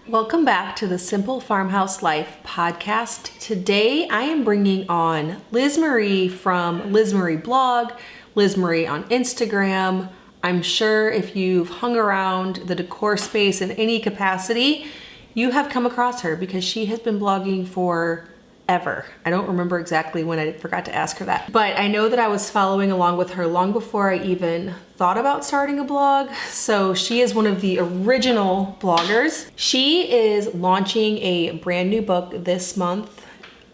Welcome back to the Simple Farmhouse Life podcast. Today I am bringing on Liz Marie from Liz Marie blog, Liz Marie on Instagram. I'm sure if you've hung around the decor space in any capacity, you have come across her because she has been blogging for ever. I don't remember exactly when, I forgot to ask her that. But I know that I was following along with her long before I even thought about starting a blog. So she is one of the original bloggers. She is launching a brand new book this month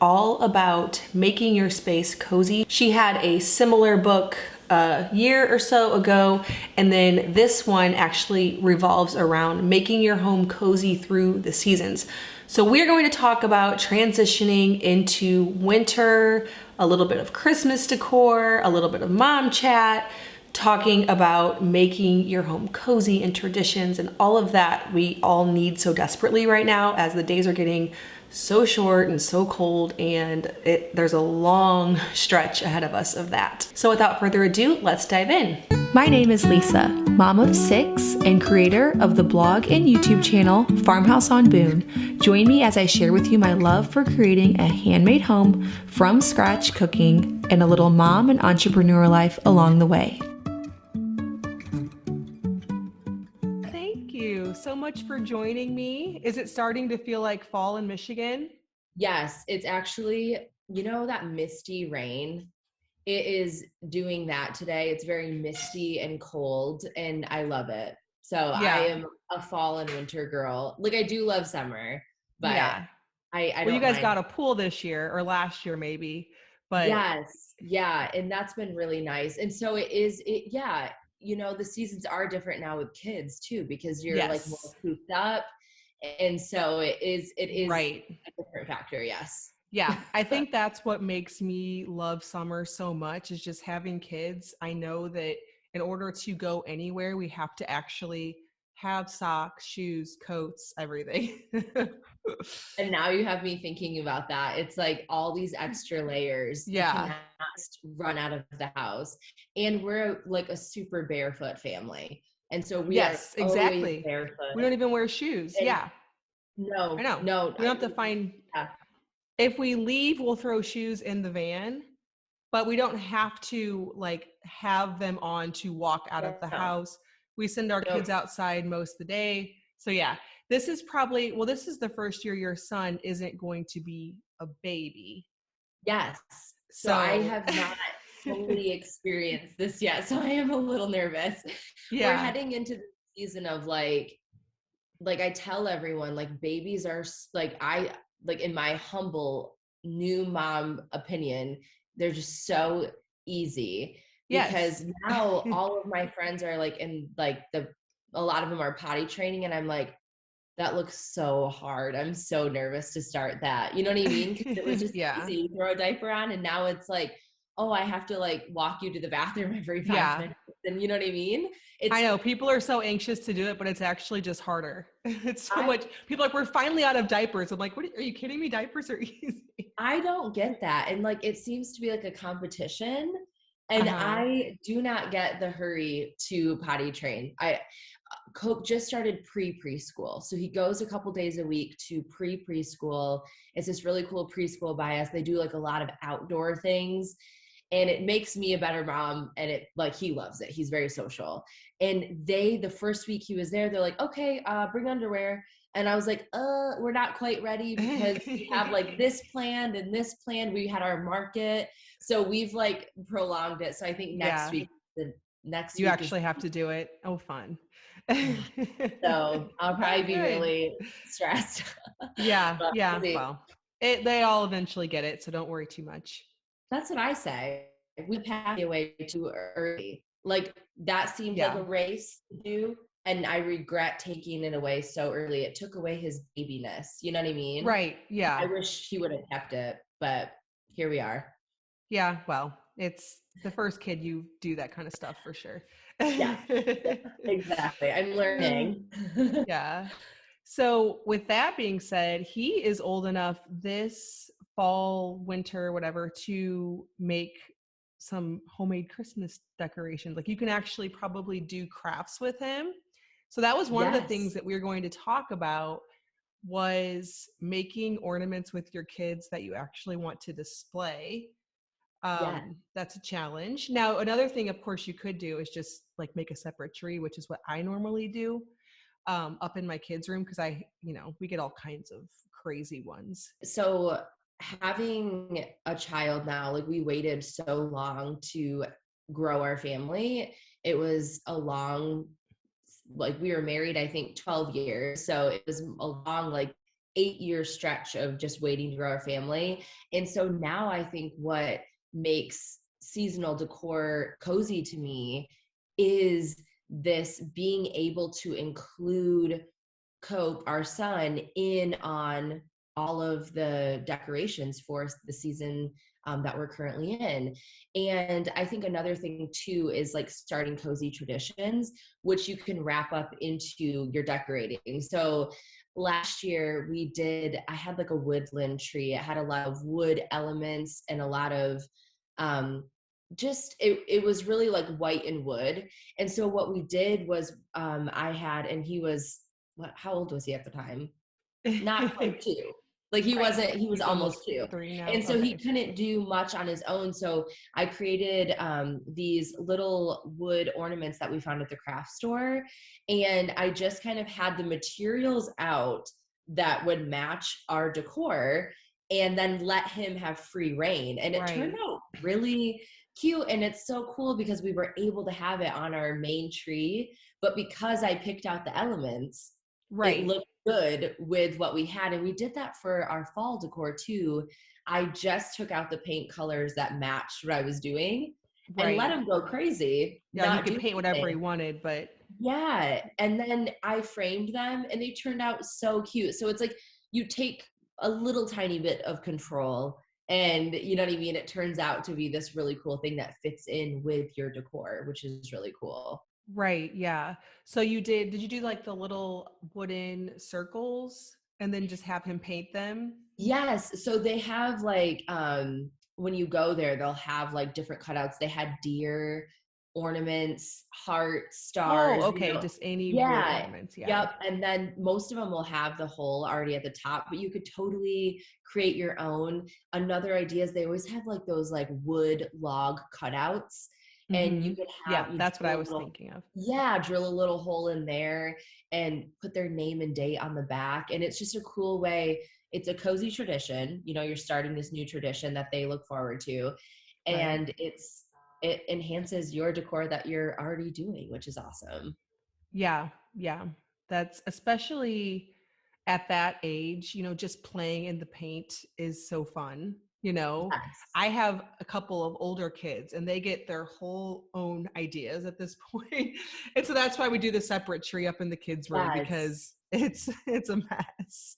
all about making your space cozy. She had a similar book a year or so ago, and then this one actually revolves around making your home cozy through the seasons. So we're going to talk about transitioning into winter, a little bit of Christmas decor, a little bit of mom chat, talking about making your home cozy and traditions and all of that we all need so desperately right now as the days are getting so short and so cold, and there's a long stretch ahead of us of that. So without further ado, let's dive in. My name is Lisa, mom of 6 and creator of the blog and YouTube channel Farmhouse on Boone. Join me as I share with you my love for creating a handmade home from scratch cooking and a little mom and entrepreneur life along the way. Thank you so much for joining me. Is it starting to feel like fall in Michigan? Yes, it's actually, that misty rain. It is doing that today. It's very misty and cold, and I love it. So I Yeah. am a fall and winter girl. Like, I do love summer, but Yeah. I Well, you don't guys mind. got a pool this year or last year maybe, but Yes. Yeah. And that's been really nice. And so yeah, the seasons are different now with kids too, because you're like more yes. cooped up. And so it is Right. a different factor. Yes. Yeah, I think that's what makes me love summer so much is just having kids. I know that in order to go anywhere, we have to actually have socks, shoes, coats, everything. And now you have me thinking about that. It's like all these extra layers. You Yeah. cannot just run out of the house. And we're like a super barefoot family. And so we are Yes, always exactly. We barefoot. don't even wear shoes. And Yeah, I no, know. no, We don't have to find, yeah, if we leave, we'll throw shoes in the van, but we don't have to like have them on to walk out of the no, house. We send our no, kids outside most of the day. So yeah, this is probably, well, this is the first year your son isn't going to be a baby. yes. So I So have not fully experienced this yet. So I am a little nervous. We're yeah. heading into the season of like I tell everyone, like babies are like in my humble new mom opinion, they're just so easy Yes. because now all of my friends are like a lot of them are potty training, and I'm like, that looks so hard. I'm so nervous to start that. You know what I mean? Because it was just Yeah. easy. You throw a diaper on, and now it's like, oh, I have to like walk you to the bathroom every 5 Yeah. minutes. And you know what I mean? I It's know people are so anxious to do it, but it's actually just harder. It's so I much. People are like, we're finally out of diapers. I'm like, what are you kidding me? Diapers are easy. I don't get that. And like it seems to be like a competition. And Uh-huh. I do not get the hurry to potty train. I Coke just started preschool. So he goes a couple days a week to preschool. It's this really cool preschool by us. They do like a lot of outdoor things, and it makes me a better mom, and it like he loves it. He's very social. And the first week he was there, they're like, okay, bring underwear. And I was like, we're not quite ready because we have like this planned and this planned. We had our market. So we've like prolonged it. So I think Yeah. the next You week is actually have to do it. Oh, fun. so I'll Oh, probably be good. really stressed. Yeah, But we'll yeah. see. Well, they all eventually get it, so don't worry too much. That's what I say. We passed away too early. Like that seemed like Yeah. a race to do. And I regret taking it away so early. It took away his babiness. You know what I mean? Right. I Yeah. wish he would have kept it, but here we are. Yeah. Well, it's the first kid you do that kind of stuff for sure. Yeah, exactly. I'm learning. Yeah. So, with that being said, he is old enough this fall, winter, whatever, to make some homemade Christmas decorations. Like, you can actually probably do crafts with him. So, that was one of the things Yes. that we were going to talk about. was making ornaments with your kids that you actually want to display. Yeah. That's a challenge. Now, another thing, of course, you could do is just like make a separate tree, which is what I normally do up in my kids' room because we get all kinds of crazy ones. So having a child now, like we waited so long to grow our family. It was a long, like we were married, I think 12 years. So it was a long, like 8-year stretch of just waiting to grow our family. And so now I think what makes seasonal decor cozy to me is this being able to include Cope, our son, in on all of the decorations for the season that we're currently in. And I think another thing too is like starting cozy traditions, which you can wrap up into your decorating. So last year I had like a woodland tree. It had a lot of wood elements and a lot of um, it was really like white and wood. And so what we did was and he was, how old was he at the time? Not quite two. Like Right. he was He's almost almost two. 3 now. And so he Okay. couldn't do much on his own. So I created these little wood ornaments that we found at the craft store. And I just kind of had the materials out that would match our decor and then let him have free reign. And it turned Right. out really cute. And it's so cool because we were able to have it on our main tree. But because I picked out the elements, it Right. looked good with what we had. And we did that for our fall decor too. I just took out the paint colors that matched what I was doing and let Right. him go crazy, Yeah, he not could do paint whatever he anything. wanted, but Yeah. And then I framed them and they turned out so cute. So it's like you take a little tiny bit of control and you know what I mean? It turns out to be this really cool thing that fits in with your decor, which is really cool. right, yeah. So did you do like the little wooden circles and then just have him paint them? Yes. So they have like when you go there, they'll have like different cutouts. They had deer ornaments, hearts, Oh, stars, okay, just any wood Yeah. ornaments, yeah. Yep. And then most of them will have the hole already at the top, but you could totally create your own. Another idea is they always have like those like wood log cutouts. And you Mhm. could Yeah, you that's what I drill a was little, thinking of. yeah, drill a little hole in there and put their name and date on the back. And it's just a cool way. It's a cozy tradition. You know, you're starting this new tradition that they look forward to. Right. And it enhances your decor that you're already doing, which is awesome. Yeah, yeah. That's especially at that age, just playing in the paint is so fun. Yes. I have a couple of older kids and they get their whole own ideas at this point. And so that's why we do the separate tree up in the kids' room Yes. because it's a mess.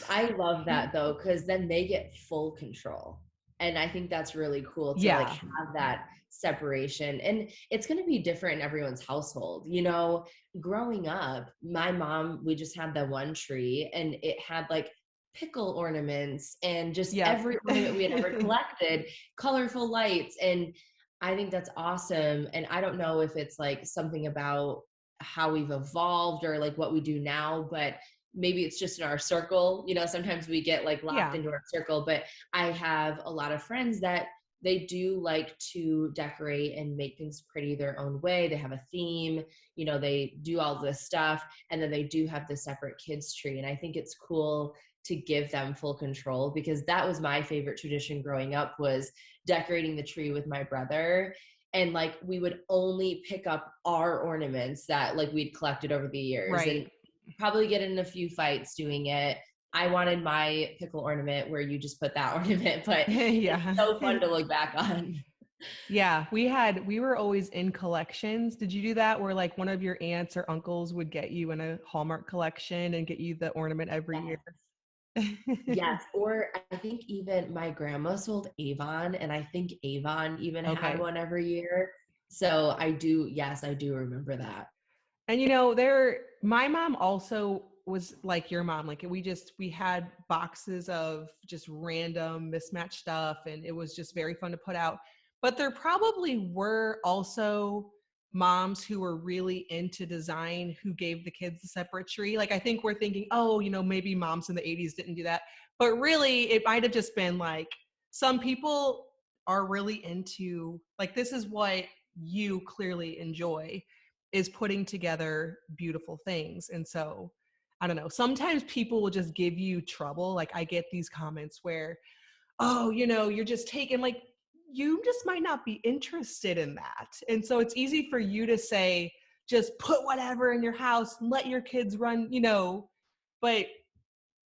I love that though, because then they get full control. And I think that's really cool to like Yeah. have that separation. And it's going to be different in everyone's household. You know, growing up, my mom, we just had the one tree and it had like pickle ornaments and just Yep. every ornament we had ever collected, colorful lights. And I think that's awesome. And I don't know if it's like something about how we've evolved or like what we do now, but maybe it's just in our circle. You know, sometimes we get like locked Yeah. into our circle, but I have a lot of friends that they do like to decorate and make things pretty their own way. They have a theme, you know, they do all this stuff, and then they do have the separate kids tree. And I think it's cool to give them full control because that was my favorite tradition growing up was decorating the tree with my brother. And like we would only pick up our ornaments that like we'd collected over the years Right. and probably get in a few fights doing it. I wanted my pickle ornament where you just put that ornament, but it's Yeah. so fun to look back on. Yeah, we were always in collections. Did you do that where like one of your aunts or uncles would get you in a Hallmark collection and get you the ornament every year? Yes, or I think even my grandma sold Avon, and I think Avon even had Okay. one every year. So I do, yes, I do remember that. And my mom also was like your mom. Like we had boxes of just random mismatched stuff and it was just very fun to put out. But there probably were also moms who were really into design who gave the kids a separate tree. Like, I think we're thinking, oh, maybe moms in the 80s didn't do that. But really, it might have just been like some people are really into, like, this is what you clearly enjoy, is putting together beautiful things. And so, I don't know, sometimes people will just give you trouble. Like, I get these comments where, oh, you're just taking, like, you just might not be interested in that. And so it's easy for you to say, just put whatever in your house and let your kids run, but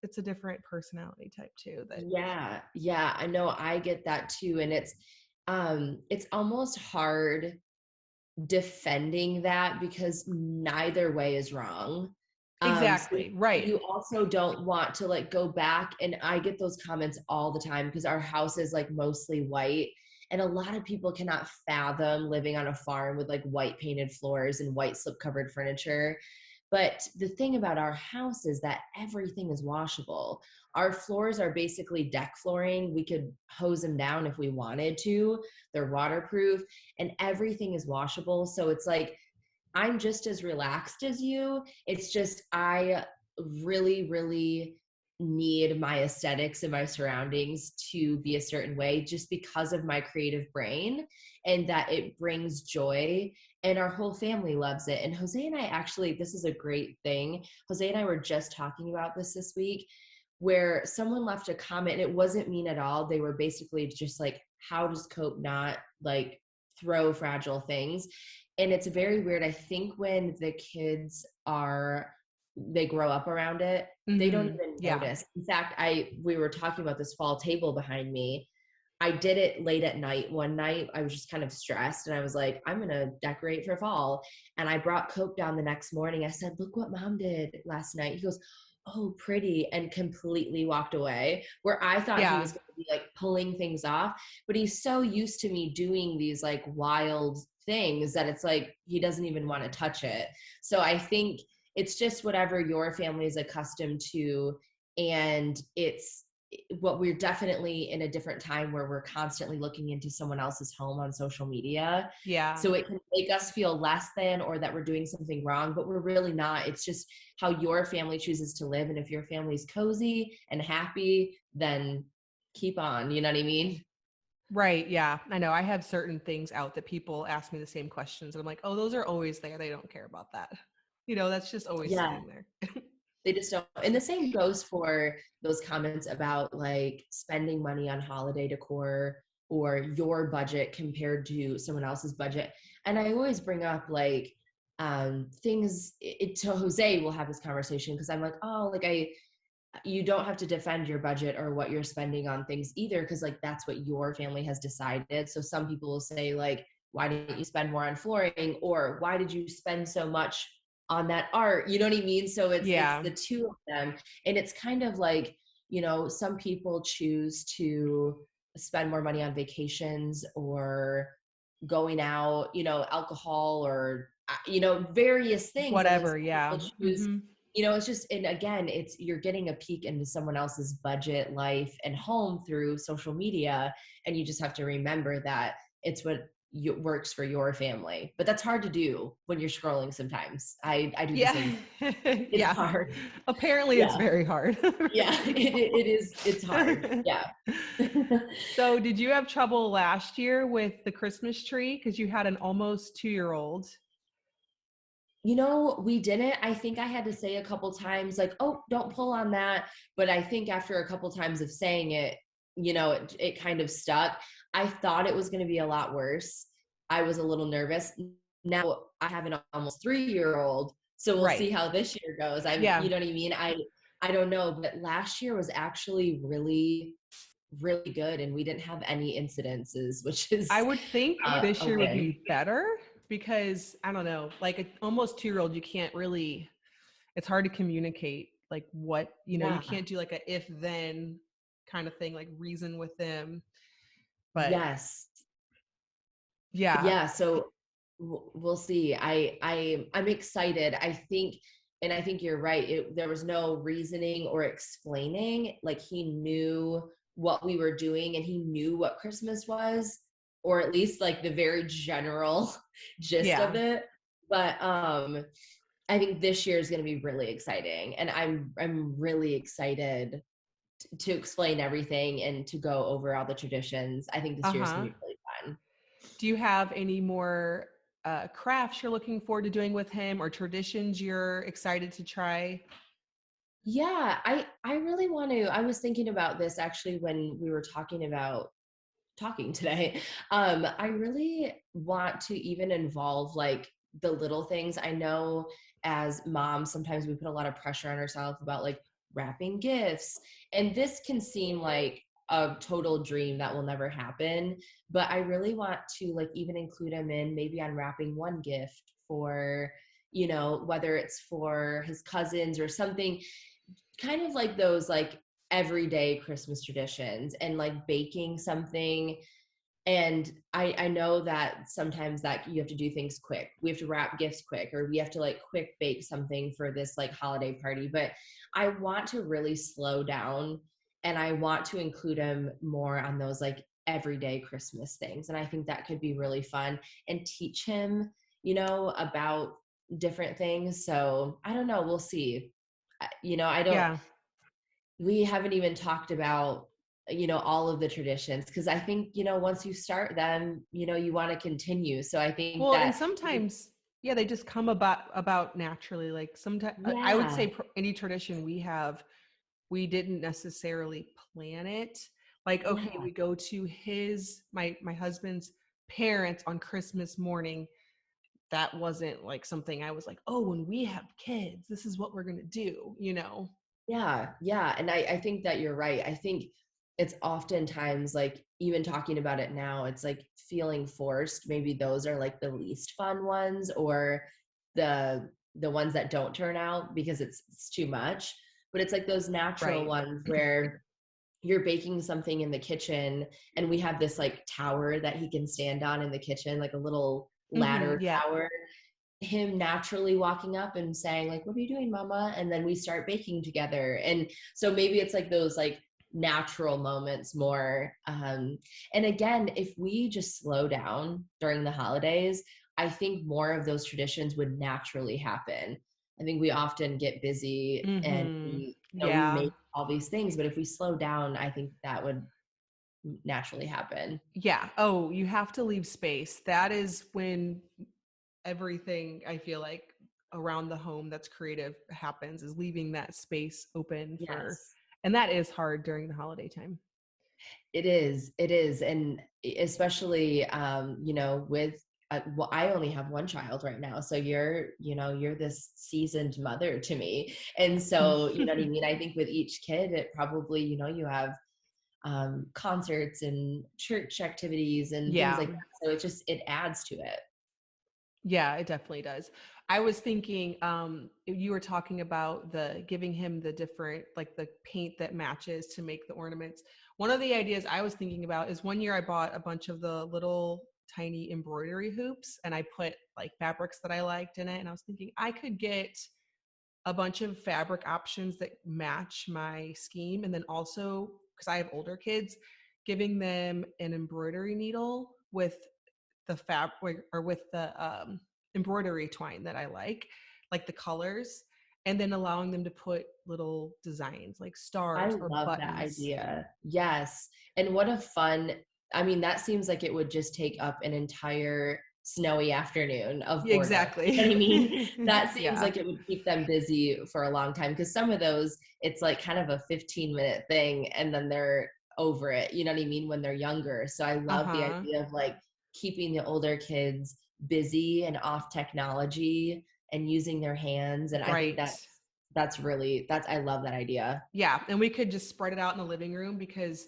it's a different personality type too. That Yeah, I know, I get that too. And it's almost hard defending that because neither way is wrong. So exactly right. you also don't want to like go back, and I get those comments all the time because our house is like mostly white, and a lot of people cannot fathom living on a farm with like white painted floors and white slip covered furniture. But the thing about our house is that everything is washable. Our floors are basically deck flooring. We could hose them down if we wanted to. They're waterproof and everything is washable. So it's like, I'm just as relaxed as you. It's just, I really, really need my aesthetics and my surroundings to be a certain way just because of my creative brain, and that it brings joy, and our whole family loves it. And Jose and I actually, this is a great thing. Jose and I were just talking about this week, where someone left a comment, and it wasn't mean at all. They were basically just like, how does Cope not like throw fragile things? And it's very weird. I think when the kids they grow up around it, they don't even Yeah. notice. In fact, we were talking about this fall table behind me. I did it late at night. One night I was just kind of stressed and I was like, I'm going to decorate for fall. And I brought Coke down the next morning. I said, look what mom did last night. He goes, oh, pretty, and completely walked away, where I thought he Yeah. was going to be like pulling things off. But he's so used to me doing these like wild things that it's like he doesn't even want to touch it. So I think it's just whatever your family is accustomed to. And it's what we're definitely in a different time where we're constantly looking into someone else's home on social media. Yeah. So it can make us feel less than, or that we're doing something wrong, but we're really not. It's just how your family chooses to live. And if your family's cozy and happy, then keep on, you know what I mean? Right. Yeah. I know. I have certain things out that people ask me the same questions. And I'm like, oh, those are always there. They don't care about that. That's just always Yeah. sitting there. They just don't. And the same goes for those comments about like spending money on holiday decor or your budget compared to someone else's budget. And I always bring up like things to Jose. We'll have this conversation because I'm like, oh, like you don't have to defend your budget or what you're spending on things either, because like that's what your family has decided. So some people will say like, why didn't you spend more on flooring, or why did you spend so much on that art, you know what I mean? So it's Yeah. the two of them. And it's kind of like, some people choose to spend more money on vacations or going out, alcohol, or various things. And then Whatever. some Yeah. people choose, Hmm. it's just, and again, you're getting a peek into someone else's budget, life, and home through social media. And you just have to remember that it's what works for your family. But that's hard to do when you're scrolling sometimes. I do the Yeah. same. It's Yeah. hard. Apparently it's Yeah. very hard. Yeah. It is. It's hard. Yeah. So did you have trouble last year with the Christmas tree? Because you had an almost 2-year-old. We didn't. I think I had to say a couple times, like, oh, don't pull on that. But I think after a couple times of saying it, it kind of stuck. I thought it was going to be a lot worse. I was a little nervous. Now I have an almost 3-year-old. So we'll see Right. how this year goes. Yeah. You know what I mean? I don't know, but last year was actually really, really good. And we didn't have any incidences, which is I would think this a year would win. be better because I don't know, like an almost 2-year-old, you can't really, it's hard to communicate like what, you Yeah. can't do like a if then kind of thing, like reason with them. But Yes. yeah, Yeah, so we'll see. I'm excited. I think you're right. There was no reasoning or explaining. Like he knew what we were doing and he knew what Christmas was. or at least like the very general gist of Yeah. it. But I think this year is going to be really exciting, and I'm really excited to explain everything and to go over all the traditions. I think this year is going Uh-huh. to be really fun. Do you have any more crafts you're looking forward to doing with him or traditions you're excited to try? Yeah, I really want to. I was thinking about this actually when we were talking about talking today. I really want to even involve like the little things. I know as moms, sometimes we put a lot of pressure on ourselves about like wrapping gifts. And this can seem like a total dream that will never happen. But I really want to like even include him in maybe unwrapping one gift for, whether it's for his cousins or something, kind of like those like everyday Christmas traditions, and like baking something. And I know that sometimes that you have to do things quick. We have to wrap gifts quick, or we have to like quick bake something for this like holiday party. But I want to really slow down, and I want to include him more on those like everyday Christmas things. And I think that could be really fun and teach him, about different things. So I don't know. We'll see. I don't, Yeah. we haven't even talked about all of the traditions, because I think once you start them, you want to continue. So I think Well, and that sometimes, yeah, they just come about naturally. Like sometimes I would yeah, say any tradition we have, we didn't necessarily plan it. Like, okay, yeah, we go to my husband's parents on Christmas morning. That wasn't like something I was like, oh, when we have kids, this is what we're gonna do. yeah. And I think that you're right. I think it's oftentimes like, even talking about it now, it's like feeling forced. Maybe those are like the least fun ones, or the ones that don't turn out because it's too much. But it's like those natural Right. ones where you're baking something in the kitchen, and we have this like tower that he can stand on in the kitchen, like a little ladder Yeah. tower. Him naturally walking up and saying like, what are you doing, mama? And then we start baking together. And so maybe it's like those like natural moments more. And again, if we just slow down during the holidays, I think more of those traditions would naturally happen. I think we often get busy and we Yeah. make all these things, but if we slow down, I think that would naturally happen. Yeah. Oh, you have to leave space. That is when everything I feel like around the home that's creative happens, is leaving that space open Yes, and that is hard during the holiday time. it is. And especially, with, well, I only have one child right now. So you're this seasoned mother to me. And so, you know what I mean? I think with each kid, it probably, you have concerts and church activities and things Yeah. like that. So it adds to it. Yeah, it definitely does. I was thinking, you were talking about the giving him the different, like the paint that matches to make the ornaments. One of the ideas I was thinking about is one year I bought a bunch of the little tiny embroidery hoops and I put like fabrics that I liked in it. And I was thinking I could get a bunch of fabric options that match my scheme. And then also, because I have older kids, giving them an embroidery needle with the fabric or with the embroidery twine that I like the colors, and then allowing them to put little designs like I stars or love that buttons. idea. Yes. And what a fun, I mean, that seems like it would just take up an entire snowy afternoon of Yeah, boredom. You know what I mean? exactly. That seems Yeah. like it would keep them busy for a long time, because some of those, it's like kind of a 15-minute thing and then they're over it. You know what I mean? When they're younger. So I love the Uh-huh. idea of like keeping the older kids busy and off technology and using their hands. And I think Right. I love that idea. Yeah, and we could just spread it out in the living room because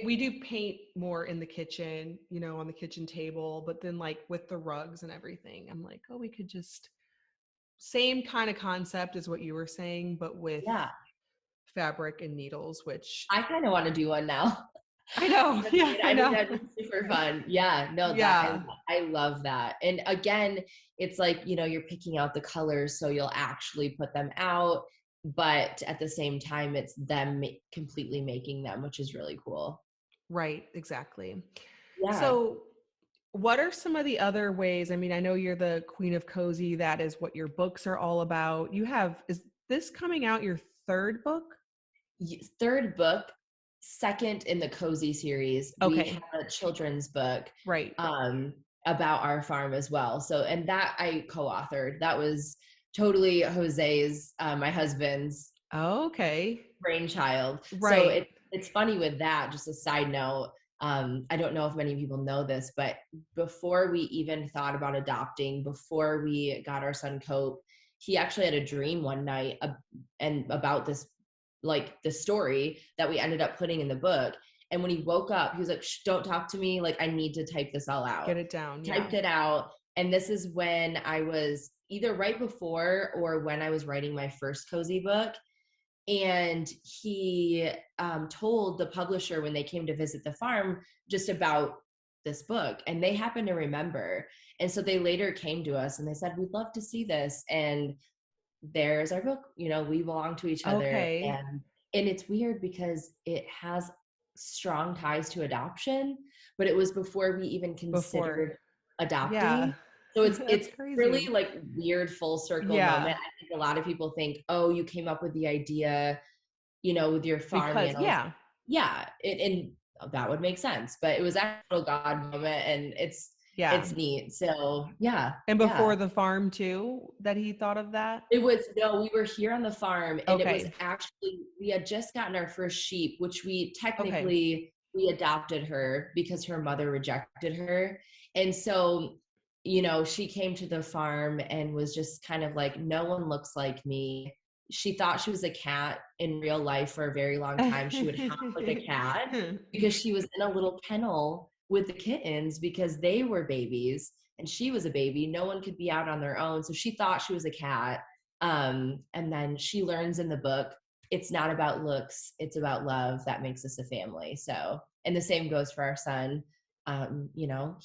we do paint more in the kitchen, on the kitchen table, but then like with the rugs and everything, I'm like, oh, we could just same kind of concept as what you were saying, but with Yeah. fabric and needles, which I kind of want to do one now. I know. Yeah, I I think know. that'd be super fun. Yeah, no, that Yeah, I love that. And again, it's like, you're picking out the colors so you'll actually put them out, but at the same time it's them completely making them, which is really cool. right, exactly. Yeah. So what are some of the other ways? I mean, I know you're the queen of cozy. That is what your books are all about. Is this coming out your third book? Third book, second in the cozy series. We Okay. have a children's book Right. um, about our farm as well. So, and that I co-authored. That was totally Jose's, my husband's Okay. brainchild. So Right. it's funny with that, just a side note. I don't know if many people know this, but before we even thought about adopting, before we got our son Cope, he actually had a dream one night and about this, like the story that we ended up putting in the book. And when he woke up, he was like, "Shh, don't talk to me. Like, I need to type this all out." Get it down. Yeah. Typed it out. And this is when I was either right before or when I was writing my first cozy book. And he told the publisher when they came to visit the farm just about this book, and they happened to remember. And so they later came to us and they said, "We'd love to see this." And there's our book. We belong to each other. Okay. And it's weird because it has strong ties to adoption, but it was before we even Before. considered adopting. Yeah. So it's That's really crazy. like weird full circle moment. Yeah. I think a lot of people think, oh, you came up with the idea, with your farm Because, animals. yeah. Yeah, and that would make sense. But it was actual God moment, and Yeah. it's neat. So yeah, And yeah. before the farm too, that he thought of that? It was no, we were here on the farm, and it was Okay. actually, we had just gotten our first sheep, which Okay. we adopted her because her mother rejected her. And so, she came to the farm and was just kind of like, no one looks like me. She thought she was a cat in real life for a very long time. She would hop like a cat because she was in a little kennel with the kittens because they were babies and she was a baby. No one could be out on their own. So she thought she was a cat. And then she learns in the book, it's not about looks, it's about love that makes us a family. So, and the same goes for our son.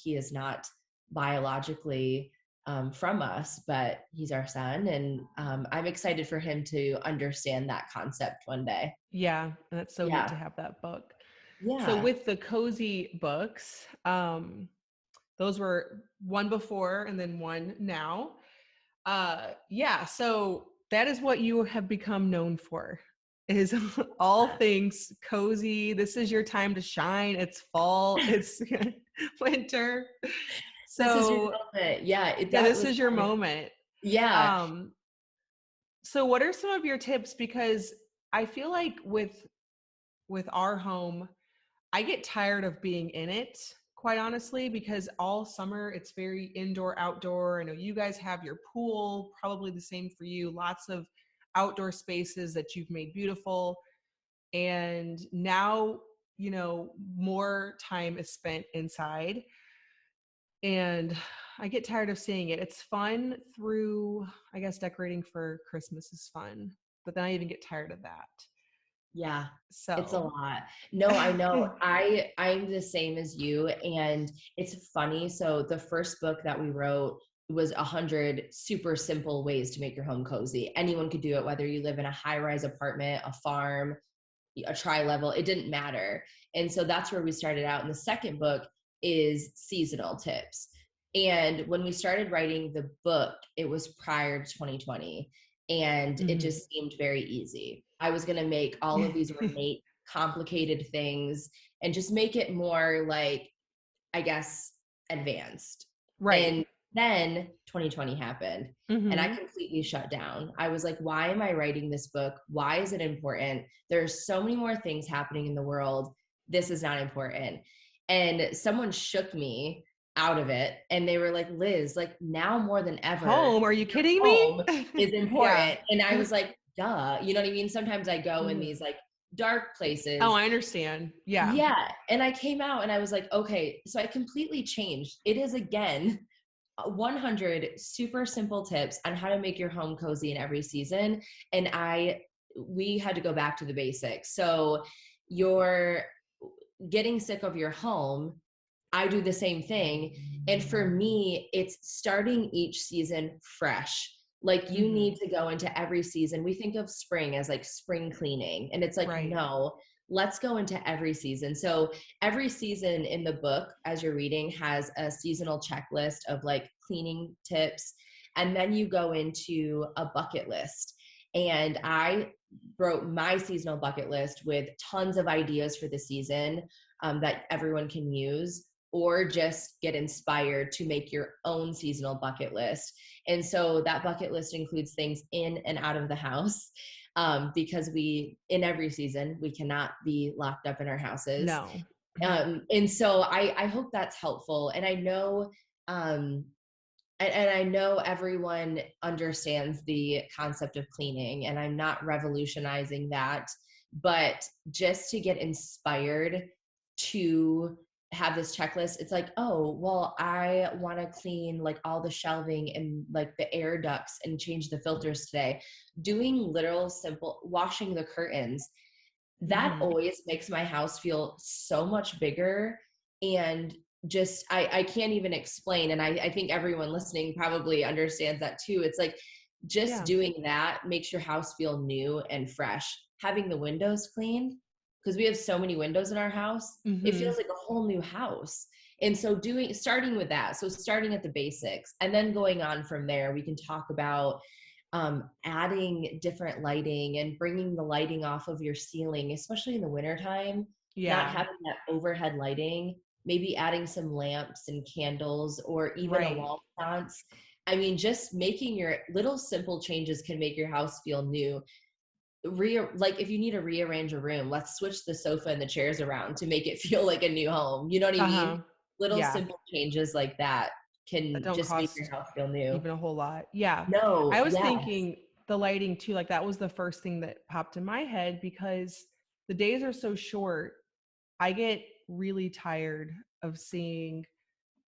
He is not biologically from us, but he's our son. And I'm excited for him to understand that concept one day. Yeah, and that's so neat Yeah. to have that book. So Yeah. with the cozy books, those were one before and then one now. Yeah, so that is what you have become known for, is all things cozy. This is your time to shine. It's fall, it's winter. This is your So moment. Yeah. yeah, That this was is your kind of, moment. yeah. Um, so what are some of your tips? Because I feel like with our home, I get tired of being in it, quite honestly, because all summer it's very indoor, outdoor. I know you guys have your pool, probably the same for you, lots of outdoor spaces that you've made beautiful. And now, more time is spent inside. And I get tired of seeing it. It's fun through, I guess, decorating for Christmas is fun, but then I even get tired of that. Yeah, it's a So, lot. No, I know. I'm the same as you, and it's funny. So the first book that we wrote was 100 super simple ways to make your home cozy. Anyone could do it, whether you live in a high-rise apartment, a farm, a tri-level, it didn't matter. And so that's where we started out. And the second book is seasonal tips. And when we started writing the book, it was prior to 2020. And it mhm. just seemed very easy. I was going to make all of these ornate, complicated things and just make it more like, I guess, advanced. Right. And then 2020 happened and I Mhm. completely shut down. I was like, why am I writing this book? Why is it important? There's so many more things happening in the world. This is not important. And someone shook me out of it and they were like, Liz, like now more than ever, Home, are you your kidding home me? is Yeah. important. And I was like, duh. You know what I mean? Sometimes I go in Mhm. these like dark Oh, places. I understand. Yeah. Yeah. And I came out and I was like, okay, so I completely changed. It is again 100 super simple tips on how to make your home cozy in every season. And we had to go back to the basics. So you're getting sick of your home. I do the same thing. And for me, it's starting each season fresh. Like you need Mhm. to go into every season. We think of spring as like spring cleaning. And it's like, Right. no, let's go into every season. So every season in the book, as you're reading, has a seasonal checklist of like cleaning tips. And then you go into a bucket list. And I wrote my seasonal bucket list with tons of ideas for the season that everyone can use, or just get inspired to make your own seasonal bucket list. And so that bucket list includes things in and out of the house, because in every season, we cannot be locked up in our houses. No. And so I hope that's helpful. And I know, and I know everyone understands the concept of cleaning, and I'm not revolutionizing that, but just to get inspired to have this checklist, it's like, oh, well, I want to clean like all the shelving and like the air ducts and change the filters today. Doing literal simple washing the curtains, that always makes my house feel so much bigger. And just I can't even explain, and I think everyone listening probably understands that too. It's like just Yeah. doing that makes your house feel new and fresh. Having the windows cleaned, because we have so many windows in our house, it feels like a whole new house. And so starting with that, so starting at the basics and then going on from there, we can talk about adding different lighting and bringing the lighting off of your ceiling, especially in the wintertime, not Yeah. having that overhead lighting, maybe adding some lamps and candles or even a Right. wall sconce. I mean, just making your little simple changes can make your house feel new. Like if you need to rearrange a room, let's switch the sofa and the chairs around to make it feel like a new home. You know what I mean? Uh-huh. Little Yeah. simple changes like that That can don't just make your cost house feel new. even a whole lot. Yeah. I No, was yes. thinking the lighting too, like that was the first thing that popped in my head because the days are so short. I get really tired of seeing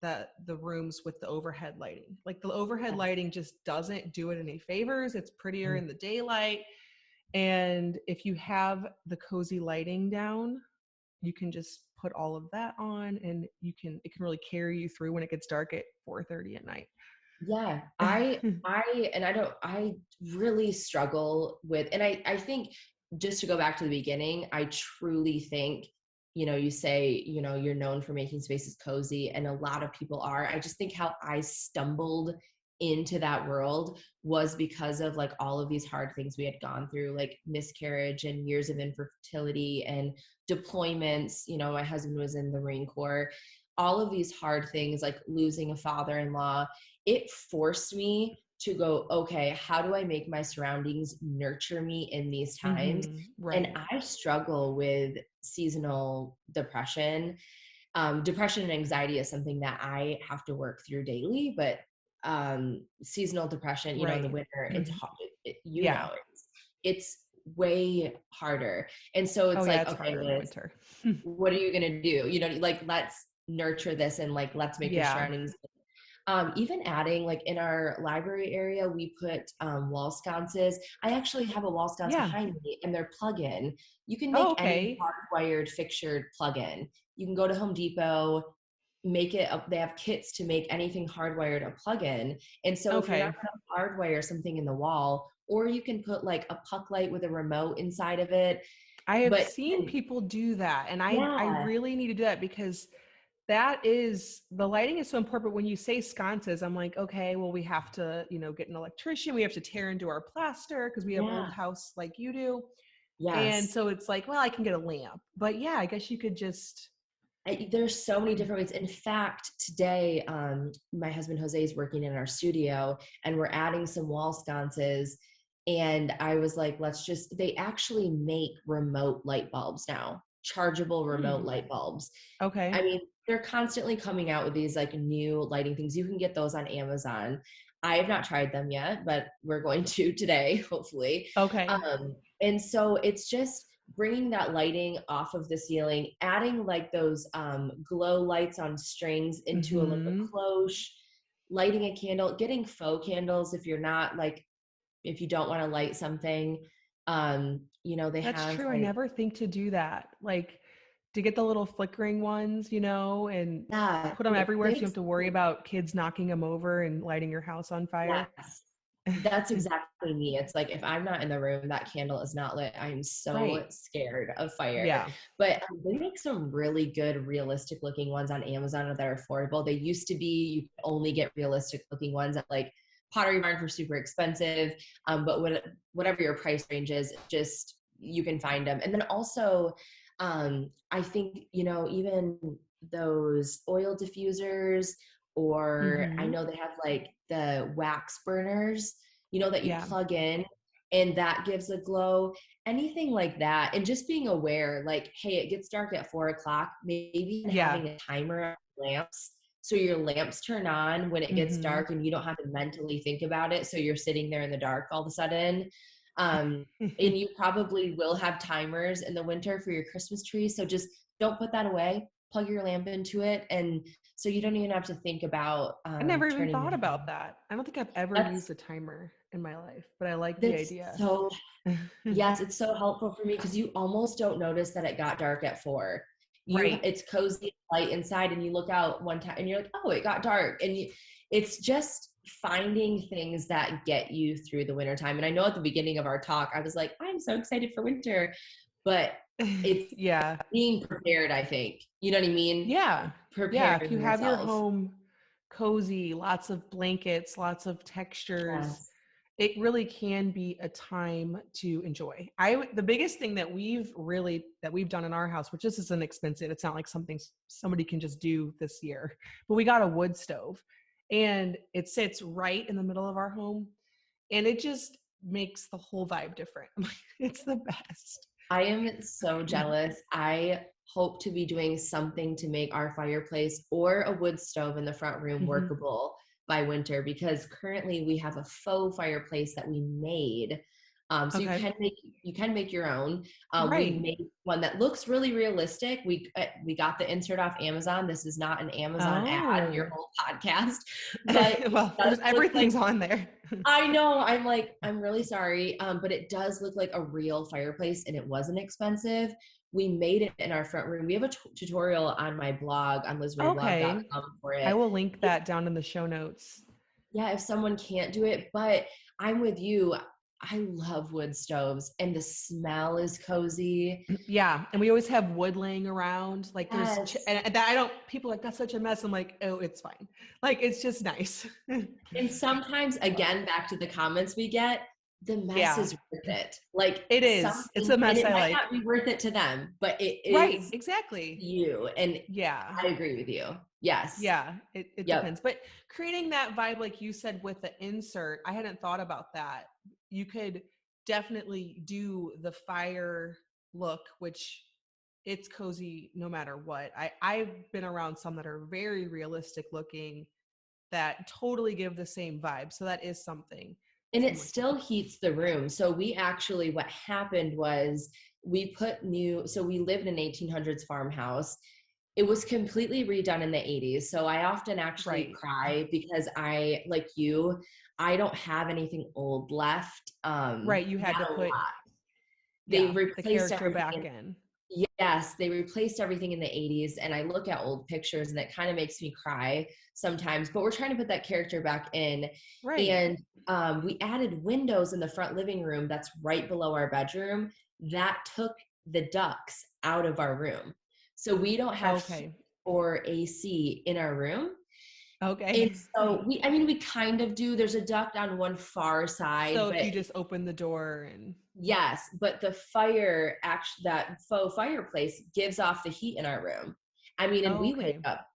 the rooms with the overhead lighting. Like the overhead lighting just doesn't do it any favors. It's prettier in the daylight. And if you have the cozy lighting down, you can just put all of that on and it can really carry you through when it gets dark at 4:30 at night. Yeah, I really struggle with, and I think, just to go back to the beginning, I truly think, you say, you're known for making spaces cozy, and a lot of people are. I just think how I stumbled into that world was because of like all of these hard things we had gone through, like miscarriage and years of infertility and deployments. My husband was in the Marine Corps. All of these hard things, like losing a father-in-law, it forced me to go, okay, how do I make my surroundings nurture me in these times? And Right. I struggle with seasonal depression. Depression and anxiety is something that I have to work through daily, but seasonal depression, in the Right. winter, it's hard. Yeah. It's way harder. And so Oh it's yeah, like, it's okay, harder in the Liz, winter. what are you going to do? Like, let's nurture this and like, let's make your Yeah. surroundings. Even adding, like in our library area, we put wall sconces. I actually have a wall sconce Yeah. behind me, and they're plug-in. You can Oh, make any okay. hardwired fixtured plug-in. You can go to Home Depot, make it up. They have kits to make anything hardwired a plug-in. And so if you're not Okay. going to hardwire something in the wall, or you can put like a puck light with a remote inside of it. I have But seen people do that, and I yeah, really need to do that because that is the lighting is so important. But when you say sconces, I'm like, okay, well, we have to, get an electrician. We have to tear into our plaster because we have old yeah, house like you do. And yes. so it's like, well, I can get a lamp. But yeah, I guess you could just There's so many different ways. In fact, today, my husband Jose is working in our studio, and we're adding some wall sconces. And I was like, they actually make remote light bulbs now, chargeable remote light bulbs. I okay. mean, they're constantly coming out with these like new lighting things. You can get those on Amazon. I have not tried them yet, but we're going to today, hopefully. Okay. And so it's just bringing that lighting off of the ceiling, adding like those glow lights on strings into a little Mm-hmm. cloche, lighting a candle, getting faux candles if you're not like, if you don't want to light something. They That's have true. I like, never think to do that. Like to get the little flickering ones, and yeah, put them everywhere so you don't have things. to worry about kids knocking them over and lighting your house on fire. Yes. That's exactly me. It's like, if I'm not in the room, that candle is not lit. I'm so Right. scared of fire. Yeah. But they make some really good, realistic looking ones on Amazon that are affordable. They used to be, you could only get realistic looking ones at like Pottery Barn for super expensive. But whatever your price range is, just, you can find them. And then also, I think, even those oil diffusers, or I Mm-hmm. know they have like the wax burners, that you Yeah. plug in and that gives a glow, anything like that. And just being aware, like, hey, it gets dark at 4 o'clock, maybe even Yeah. having a timer on lamps. So your lamps turn on when it gets Mm-hmm. dark and you don't have to mentally think about it. So you're sitting there in the dark all of a sudden. And you probably will have timers in the winter for your Christmas tree. So just don't put that away. Plug your lamp into it. And so you don't even have to think about I never even turning thought it about on. that. I don't think I've ever That's used a timer in my life, but I like the that's idea. so Yes, it's so helpful for me because you almost don't notice that it got dark at 4. Right. It's cozy light inside, and you look out one time and you're like, oh, it got dark. And it's just finding things that get you through the winter time. And I know at the beginning of our talk, I was like, I'm so excited for winter, but it's Yeah. being prepared, I think. You know what I mean? Yeah. Yeah. If you Preparing have your yourself. home cozy, lots of blankets, lots of textures, Yes. it really can be a time to enjoy. The biggest thing that we've done in our house, which this isn't expensive, it's not like something somebody can just do this year, but we got a wood stove and it sits right in the middle of our home and it just makes the whole vibe different. It's the best. I am so jealous. I hope to be doing something to make our fireplace or a wood stove in the front room Hmm. workable by winter, because currently we have a faux fireplace that we made. So Okay. you can make your own. We Right. made one that looks really realistic. We got the insert off Amazon. This is not an Amazon ad, your Oh. whole podcast, but it Well, does there's look like, everything's on there. I know. I'm like, I'm really sorry. But it does look like a real fireplace and it wasn't expensive. We made it in our front room. We have a tutorial on my blog on Okay. lizmaryblog.com for I it. will link that down in the show notes. Yeah, if someone can't do it, but I'm with you. I love wood stoves and the smell is cozy. Yeah, and we always have wood laying around. Like Yes. and that I don't. People are like that's such a mess. I'm like, oh, it's fine. Like it's just nice. And sometimes, again, back to the comments we get, the mess Yeah, is worth it. Like it is. It's something, a and mess it I might like. not be worth it to them, but it Right. is Exactly. you. And Yeah. I agree with you. Yes. Yeah. It Yep. depends. But creating that vibe, like you said, with the insert, I hadn't thought about that. You could definitely do the fire look, which it's cozy no matter what. I've been around some that are very realistic looking that totally give the same vibe. So that is something And it someone can still heats the room. So we actually, what happened was so we lived in an 1800s farmhouse. It was completely redone in the 80s. So I often actually right. cry because like you, I don't have anything old left. Right. You had Not to a put, lot. They yeah, the replaced character everything back in in. Yes, they replaced everything in the 80s, and I look at old pictures and it kind of makes me cry sometimes, but we're trying to put that character back in. Right. And we added windows in the front living room that's right below our bedroom that took the ducts out of our room. So we don't have heat Okay. or AC in our room. And Okay. so we kind of do. There's a duct on one far side, So if but you just open the door and yes, but that faux fireplace gives off the heat in our room. And oh, we wake okay. up,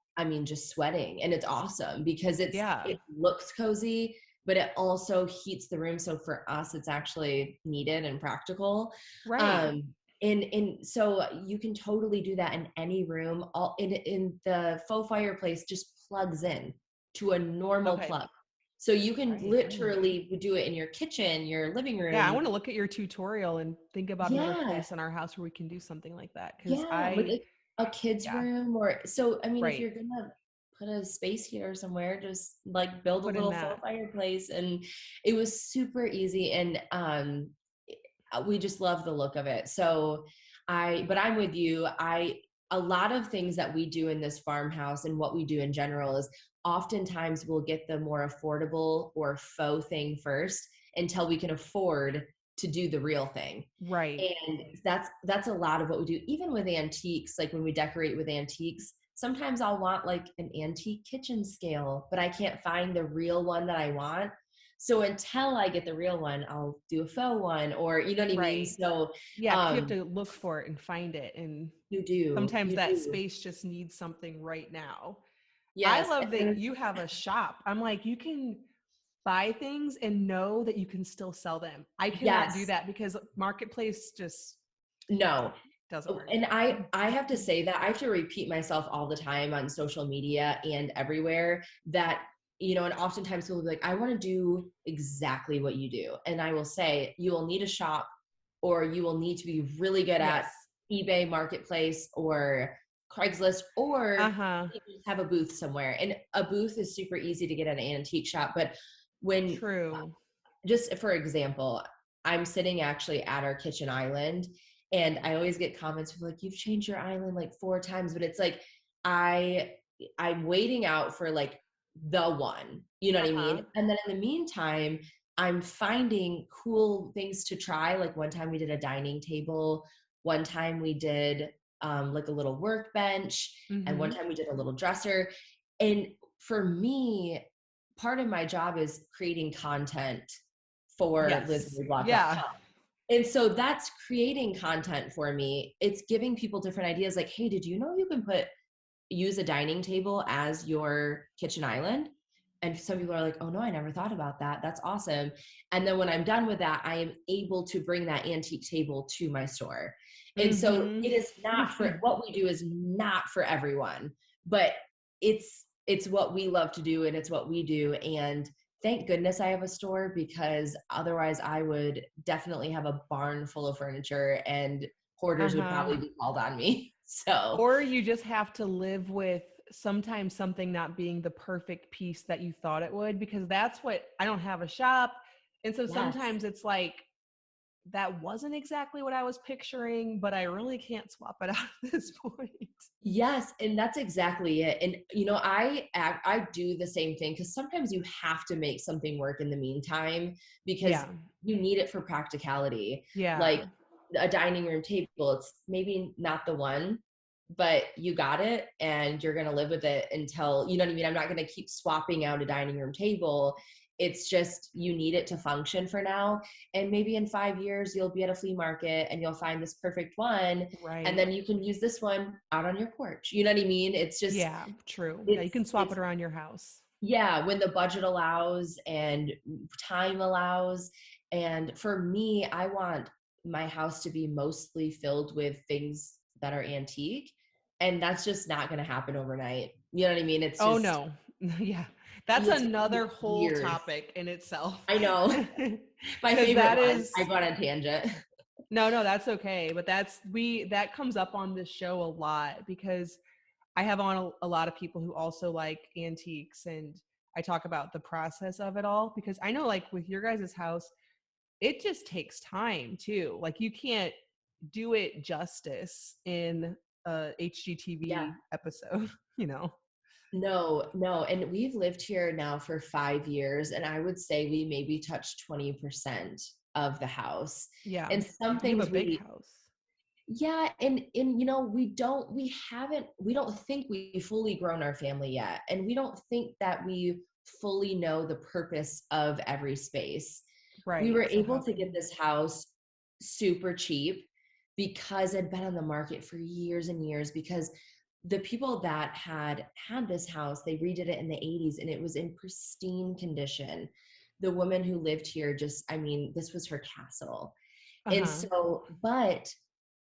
just sweating, and it's awesome because Yeah. it looks cozy, but it also heats the room. So for us, it's actually needed and practical. Right. Um, and so you can totally do that in any room. All in the faux fireplace just plugs in to a normal Okay. plug. So you can Right. literally do it in your kitchen, your living Yeah, I room. want to look at your tutorial and think about another Yeah, place in our house where we can do something like that. Cause yeah, like a kid's yeah, room, or so. If right. you're gonna put a space heater somewhere, just like build a Put in little faux that. fireplace, and it was super easy. And we just love the look of it. But I'm with you. A lot of things that we do in this farmhouse and what we do in general is oftentimes we'll get the more affordable or faux thing first until we can afford to do the real thing. Right. And that's a lot of what we do. Even with antiques, like when we decorate with antiques, sometimes I'll want like an antique kitchen scale, but I can't find the real one that I want. So until I get the real one, I'll do a faux one, or you know what I mean? Right. So Yeah, because you have to look for it and find it. And sometimes you that do. space just needs something right now. I Yes. love that you have a shop. I'm like, you can buy things and know that you can still sell them. I cannot do Yes. that because marketplace just No. doesn't work. And I have to say that I have to repeat myself all the time on social media and everywhere that, you know, and oftentimes people will be like, I want to do exactly what you do. And I will say, you will need a shop, or you will need to be really good at Yes. eBay Marketplace or Craigslist, or Uh-huh. you just have a booth somewhere. And a booth is super easy to get at an antique shop. But when, True. just for example, I'm sitting actually at our kitchen island, and I always get comments from like, you've changed your island like 4 times, but it's like, I I'm waiting out for like the one, you know what I Uh-huh. mean? And then in the meantime, I'm finding cool things to try. Like one time we did a dining table, one time we did like a little workbench, and one Mm-hmm. time we did a little dresser. And for me, part of my job is creating content for Yes. Yeah. LizMaryBlog.com. And so that's creating content for me. It's giving people different ideas like, hey, did you know you can use a dining table as your kitchen island? And some people are like, oh no, I never thought about that. That's awesome. And then when I'm done with that, I am able to bring that antique table to my store. And so Mm-hmm. it is not for, what we do is not for everyone, but it's what we love to do, and it's what we do. And thank goodness I have a store, because otherwise I would definitely have a barn full of furniture and hoarders would Uh-huh. probably be called on me. So Or you just have to live with sometimes something not being the perfect piece that you thought it would, because that's what I don't have a shop. And so yes. sometimes it's like, that wasn't exactly what I was picturing, but I really can't swap it out at this point. Yes, and that's exactly it. And you know, I do the same thing, because sometimes you have to make something work in the meantime, because Yeah. you need it for practicality. Like Yeah. a dining room table, it's maybe not the one, but you got it and you're going to live with it until, you know what I mean? I'm not going to keep swapping out a dining room table. It's just, you need it to function for now. And maybe in 5 years, you'll be at a flea market and you'll find this perfect one. And Right. then you can use this one out on your porch. You know what I mean? It's just, Yeah, true. Yeah, you it's, can swap it's, it around your house. yeah, when the budget allows and time allows. And for me, I want my house to be mostly filled with things that are antique. And that's just not going to happen overnight. You know what I mean? It's Oh just, no. Yeah. That's it's going to another take whole years. topic in itself. I know. My Because favorite that one. I is, go on a tangent. no, that's okay. But that comes up on this show a lot, because I have on a lot of people who also like antiques, and I talk about the process of it all, because I know like with your guys' house, it just takes time too. Like you can't do it justice in a Yeah. HGTV episode, you know? No, no. And we've lived here now for 5 years, and I would say we maybe touched 20% of the house. Yeah. And some You have a things big house. yeah, and you know, we don't think we fully grown our family yet. And we don't think that we fully know the purpose of every space. We were Right. So able how to get can, this house super cheap because it had been on the market for years and years, because the people that had this house, they redid it in the 80s and it was in pristine condition. The woman who lived here, just, I mean, this was her castle. And uh-huh. so, but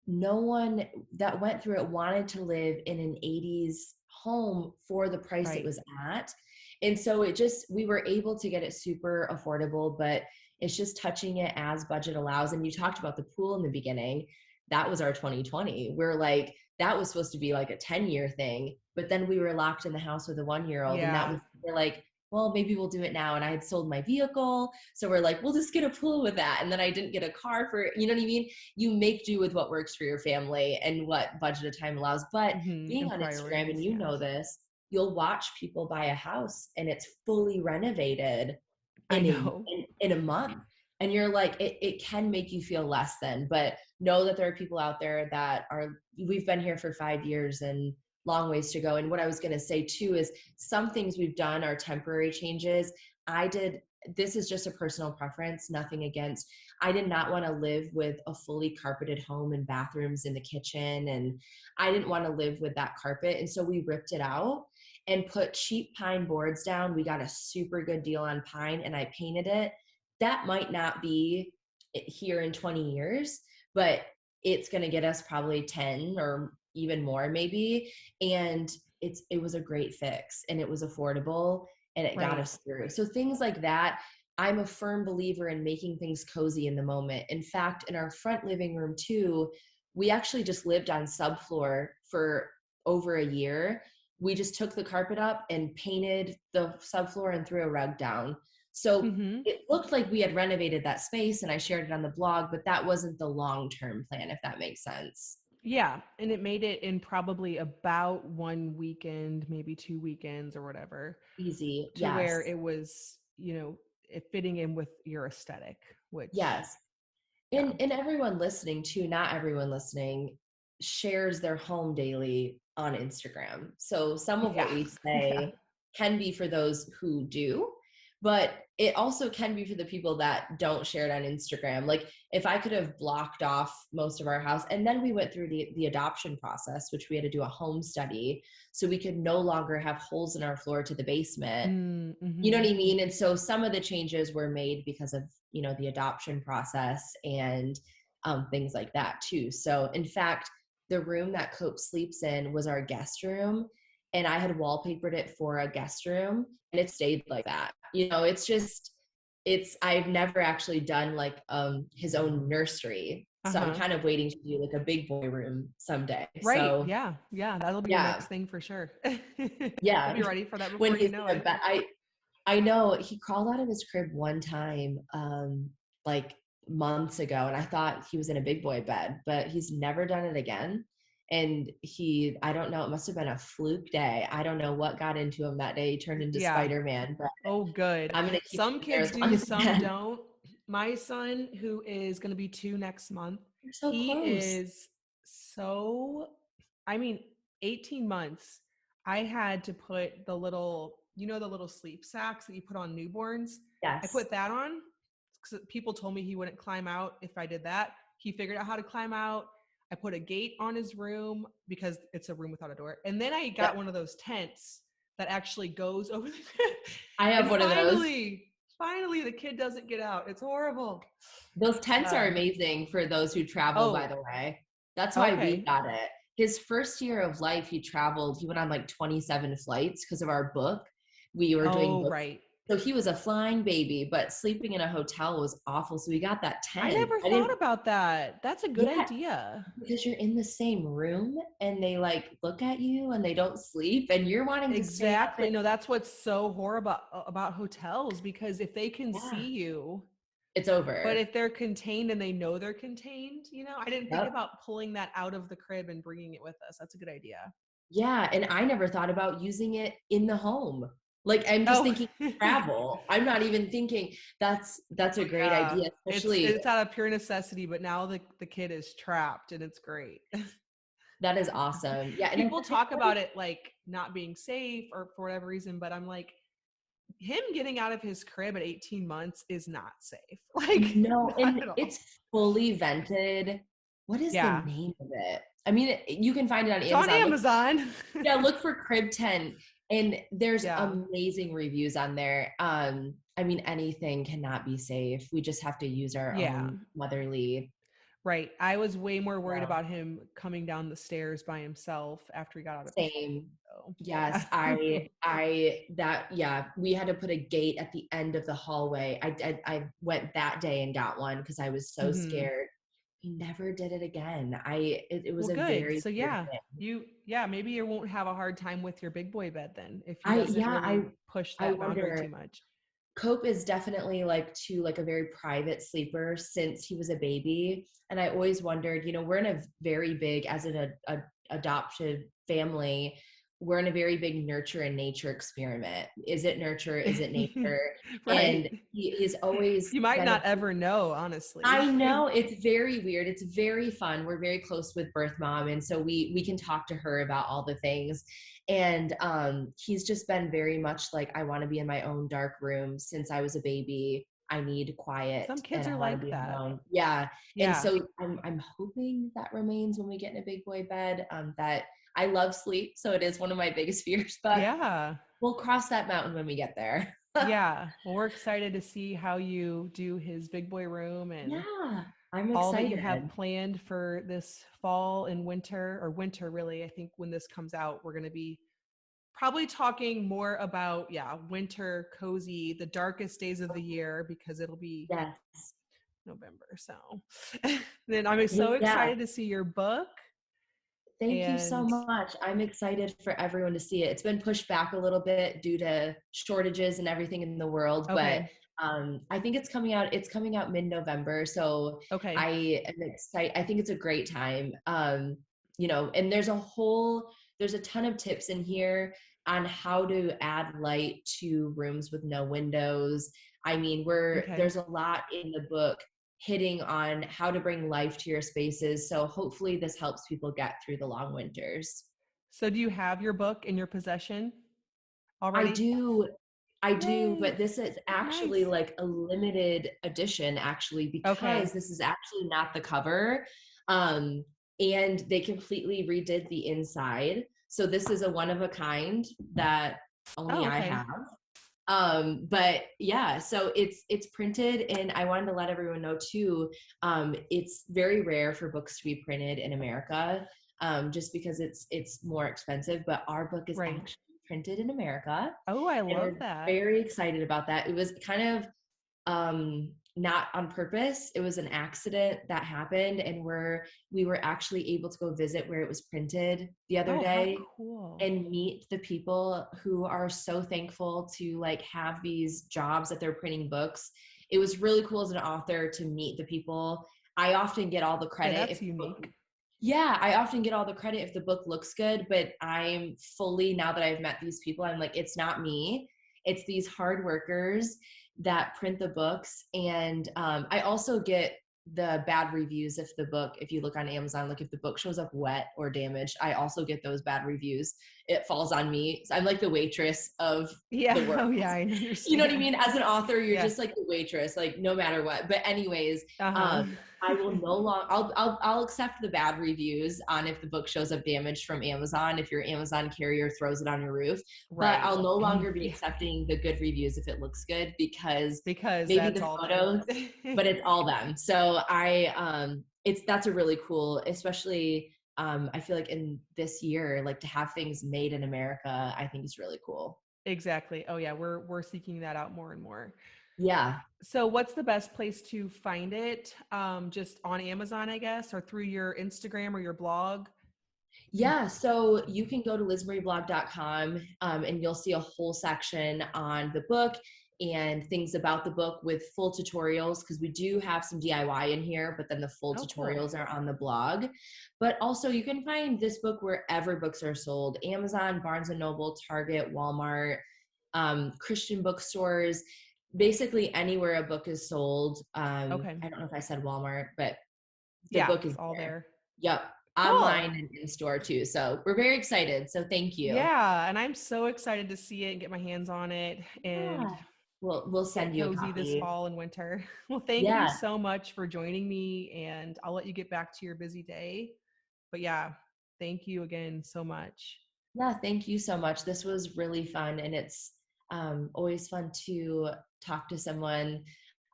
no one that went through it wanted to live in an 80s home for the price it Right. was at. And so it just, we were able to get it super affordable, but it's just touching it as budget allows. And you talked about the pool in the beginning. That was our 2020. We're like, that was supposed to be like a 10-year thing, but then we were locked in the house with a 1-year-old, and that Yeah. was, we're like, well, maybe we'll do it now. And I had sold my vehicle. So we're like, we'll just get a pool with that. And then I didn't get a car for, you know what I mean? You make do with what works for your family and what budget of time allows. But Hmm. being And on Instagram, priorities. and you Yeah. know this, you'll watch people buy a house and it's fully renovated I in know. in a month. And you're like, it can make you feel less than, but know that there are people out there that are, we've been here for 5 years and long ways to go. And what I was going to say too is some things we've done are temporary changes. This is just a personal preference, nothing against. I did not want to live with a fully carpeted home and bathrooms in the kitchen. And I didn't want to live with that carpet. And so we ripped it out and put cheap pine boards down. We got a super good deal on pine and I painted it. That might not be here in 20 years, but it's going to get us probably 10 or even more maybe. And it was a great fix and it was affordable and it got Right. us through. So things like that, I'm a firm believer in making things cozy in the moment. In fact, in our front living room too, we actually just lived on subfloor for over a year. We just took the carpet up and painted the subfloor and threw a rug down. So Mm-hmm. it looked like we had renovated that space and I shared it on the blog, but that wasn't the long-term plan, if that makes sense. Yeah. And it made it in probably about one weekend, maybe 2 weekends or whatever, Easy. to where Yes. it was, it fitting in with your aesthetic, which, Yes. yeah. And everyone listening too, not everyone listening shares their home daily on Instagram. So some of what Yeah. we Yeah. say can be for those who do, but it also can be for the people that don't share it on Instagram. Like if I could have blocked off most of our house, and then we went through the adoption process, which we had to do a home study so we could no longer have holes in our floor to the basement. You know Mm-hmm. what I mean? And so some of the changes were made because of, the adoption process and things like that too. So in fact, the room that Cope sleeps in was our guest room. And I had wallpapered it for a guest room and it stayed like that. I've never actually done like his own nursery. So I'm Uh-huh. kind of waiting to do like a big boy room someday. Right. So Yeah. Yeah. That'll be your yeah, next thing for sure. You'll yeah. be ready for that When before you he's know in a it. bed, I know he crawled out of his crib one time, like months ago, and I thought he was in a big boy bed, but he's never done it again. And I don't know, it must have been a fluke day. I don't know what got into him that day. He turned into Yeah. Spider-Man, but Oh, good. I'm going to keep Some him there kids as long do, as I some can. don't. My son, who is going to be 2 next month, You're so he close. is so, I mean, 18 months. I had to put the little, the little sleep sacks that you put on newborns. I Yes. put that on because people told me he wouldn't climb out if I did that. He figured out how to climb out. I put a gate on his room because it's a room without a door. And then I got Yep. one of those tents that actually goes over the I have and one of those. finally the kid doesn't get out. It's horrible. Those tents are Uh, amazing for those who travel, by oh, the way. That's why we okay. got it. His first year of life, he traveled, he went on like 27 flights because of our book. We were doing Oh, books. right. So he was a flying baby, but sleeping in a hotel was awful. So we got that I tent. never I thought didn't, about that. That's a good yeah, idea. because you're in the same room and they like look at you and they don't sleep and you're wanting to stay up. Exactly. No, that's what's so horrible about hotels because if they can Yeah, see you, it's but over. if they're contained and they know they're contained, I didn't think Yep. about pulling that out of the crib and bringing it with us. That's a good idea. Yeah, and I never thought about using it in the home. Like I'm just Oh, thinking travel. I'm not even thinking that's a great yeah. idea, It's especially it's out of pure necessity, but now the kid is trapped and it's great. that is awesome. Yeah, and People I talk feel like about it like not being safe or for whatever reason, but I'm like, him getting out of his crib at 18 months is not safe. Like, no, not and at all. it's fully vented. What is the Yeah. name of it? I mean, you can find it on It's on Amazon. Look, Amazon. yeah, look for Crib Tent, and there's Yeah. amazing reviews on there. I mean, anything cannot be safe. We just have to use our Yeah. own motherly. Right. I was way more worried Yeah. about him coming down the stairs by himself after he got out of his crib. Same. So, Yes, yeah. yeah, we had to put a gate at the end of the hallway. I went that day and got one because I was so hmm scared. He never did it again. It was Well, a good. very So, weird yeah, thing. maybe you won't have a hard time with your big boy bed then if he I doesn't yeah, really push I that boundary wonder. too much. Cope is definitely like a very private sleeper since he was a baby. And I always wondered, we're in a very big, as an adopted family, we're in a very big nurture and nature experiment. Is it nurture? Is it nature? And Right. he's always You might been a not ever know, honestly. I know, it's very weird. It's very fun. We're very close with birth mom, and so we can talk to her about all the things. And he's just been very much like, I want to be in my own dark room since I was a baby. I need quiet Some and kids I are want to like be that. alone. Yeah. And Yeah. so I'm hoping that remains when we get in a big boy bed. That I love sleep, so it is one of my biggest fears, but Yeah. we'll cross that mountain when we get there. Yeah. Well, we're excited to see how you do his big boy room and Yeah, I'm all that you have excited. planned for this fall and winter, or winter really. I think when this comes out, we're going to be probably talking more about, yeah, winter, cozy, the darkest days of the year, because it'll be Yes. November. So then I'm so Yeah. excited to see your book. Thank you so And much. I'm excited for everyone to see it. It's been pushed back a little bit due to shortages and everything in the world, but okay. I think it's coming out. It's coming out mid-November, so Okay. I am excited. I think it's a great time. And there's a ton of tips in here on how to add light to rooms with no windows. I mean, Okay. there's a lot in the book hitting on how to bring life to your spaces. So hopefully this helps people get through the long winters. So do you have your book in your possession I already? do, I do, Yay. but this is actually Nice. like a limited edition actually, because Okay. this is actually not the cover. Um, and they completely redid the inside. So this is a one of a kind that only Oh, I okay. have. But yeah, so it's printed, and I wanted to let everyone know too, it's very rare for books to be printed in America, just because it's more expensive, but our book is Right. actually printed in America, Oh, I and love we're that. very excited about that. It was kind of not on purpose. It was an accident that happened, and we were actually able to go visit where it was printed the other Oh, how day cool. and meet the people who are so thankful to like have these jobs that they're printing books. It was really cool as an author to meet the people. I often get all the Yeah, credit if that's the book unique. Yeah, I often get all the credit if the book looks good, but I'm fully, now that I've met these people, I'm like, it's not me. It's these hard workers that print the books. And I also get the bad reviews if you look on Amazon, like if the book shows up wet or damaged, I also get those bad reviews. It falls on me. So I'm like the waitress of Yeah. the work. Oh, yeah, I You know what I understand. mean? As an author, you're Yeah. just like the waitress, like no matter what. But anyways, Uh-huh. um, I will no longer. I'll accept the bad reviews on if the book shows up damaged from Amazon, if your Amazon carrier throws it on your roof. But Right. I'll no longer be Yeah. accepting the good reviews if it looks good, because Because maybe that's the all them. photos, but it's all them. So that's a really cool, especially I feel like in this year, like to have things made in America, I think is really cool. Exactly. Oh, yeah, we're seeking that out more and more. Yeah. So what's the best place to find it? Just on Amazon, I guess, or through your Instagram or your blog? Yeah, so you can go to lizmarieblog.com, and you'll see a whole section on the book and things about the book with full tutorials, because we do have some DIY in here, but then the full Oh, cool. tutorials are on the blog. But also you can find this book wherever books are sold: Amazon, Barnes and Noble, Target, Walmart, Christian bookstores, basically anywhere a book is sold. Okay. I don't know if I said Walmart, but the Yeah, book is it's all there. there. Yep. Cool. Online and in store too. So we're very excited. So thank you. Yeah, and I'm so excited to see it and get my hands on it and Yeah. We'll get send you a cozy this copy. fall and winter. Well, thank you Yeah. so much for joining me, and I'll let you get back to your busy day. But yeah, thank you again so much. Yeah. Thank you so much. This was really fun. And it's always fun to talk to someone,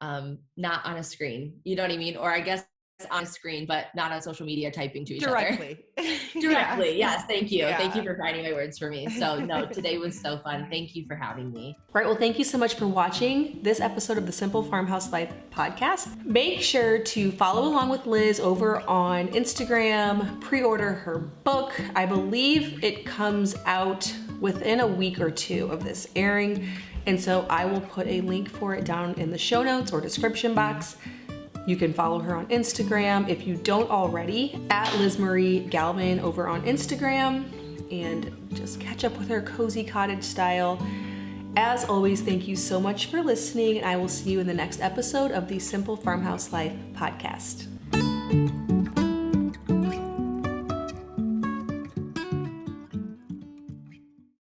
not on a screen. You know what I mean? Or I guess on a screen, but not on social media typing to each other. Directly. Yeah. Directly. Yes. Thank you. Thank you Yeah. for finding my words for me. So no, today was so fun. Thank you for having me. Right. Well, thank you so much for watching this episode of the Simple Farmhouse Life podcast. Make sure to follow along with Liz over on Instagram, pre-order her book. I believe it comes out within a week or two of this airing. And so I will put a link for it down in the show notes or description box. You can follow her on Instagram if you don't already, at Liz Marie Galvin over on Instagram. and just catch up with her cozy cottage style. As always, thank you so much for listening, and I will see you in the next episode of the Simple Farmhouse Life podcast.